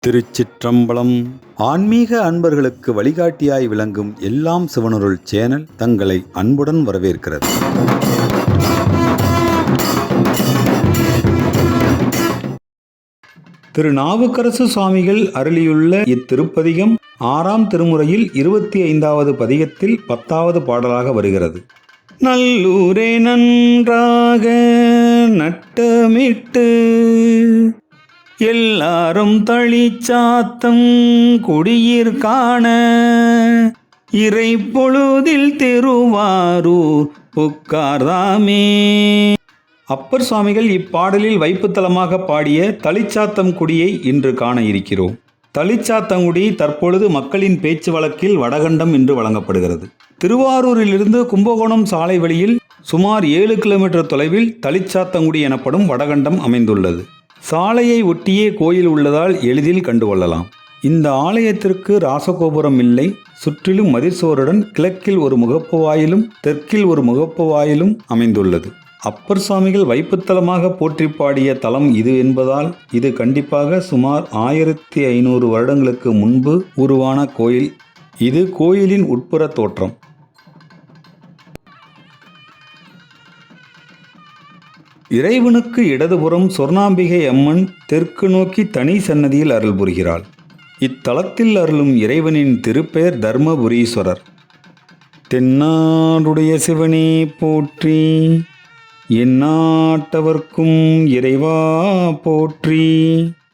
திருச்சிற்றம்பலம். ஆன்மீக அன்பர்களுக்கு வழிகாட்டியாய் விளங்கும் எல்லாம் சிவனருள் சேனல் தங்களை அன்புடன் வரவேற்கிறது. திருநாவுக்கரசு சுவாமிகள் அருளியுள்ள இத்திருப்பதிகம் 6ஆம் திருமுறையில் 25வது பதிகத்தில் 10வது பாடலாக வருகிறது. நல்லூரே நன்றாக நட்டமிட்டு எல்லாரும் தளிச்சாத்தம் குடியிற் காண இறை பொழுதில் திருவாரூர் புக்கார்தாமே. அப்பர் சுவாமிகள் இப்பாடலில் வைப்புத்தலமாக பாடிய தளிச்சாத்தம் குடியை இன்று காண இருக்கிறோம். தளிச்சாத்தங்குடி தற்பொழுது மக்களின் பேச்சு வழக்கில் வடகண்டம் என்று வழங்கப்படுகிறது. திருவாரூரிலிருந்து கும்பகோணம் சாலை வழியில் சுமார் 7 கிலோமீட்டர் தொலைவில் தளிச்சாத்தங்குடி எனப்படும் வடகண்டம் அமைந்துள்ளது. சாலையை ஒட்டியே கோயில் உள்ளதால் எளிதில் கண்டுகொள்ளலாம். இந்த ஆலயத்திற்கு ராசகோபுரம் இல்லை. சுற்றிலும் மதிர்சுவருடன் கிழக்கில் ஒரு முகப்பு வாயிலும் தெற்கில் ஒரு முகப்பு வாயிலும் அமைந்துள்ளது. அப்பர் சுவாமிகள் வைப்புத்தலமாக போற்றி பாடிய தலம் இது என்பதால் இது கண்டிப்பாக சுமார் 1500 வருடங்களுக்கு முன்பு உருவான கோயில். இது கோயிலின் உட்புற தோற்றம். இறைவனுக்கு இடதுபுறம் சொர்ணாம்பிகை அம்மன் தெற்கு நோக்கி தனி சன்னதியில் அருள் புரிகிறாள். இத்தலத்தில் அருளும் இறைவனின் திருப்பெயர் தர்மபுரீஸ்வரர். தென்னாடுடைய சிவனே போற்றி, எந்நாட்டவர்க்கும் இறைவா போற்றி.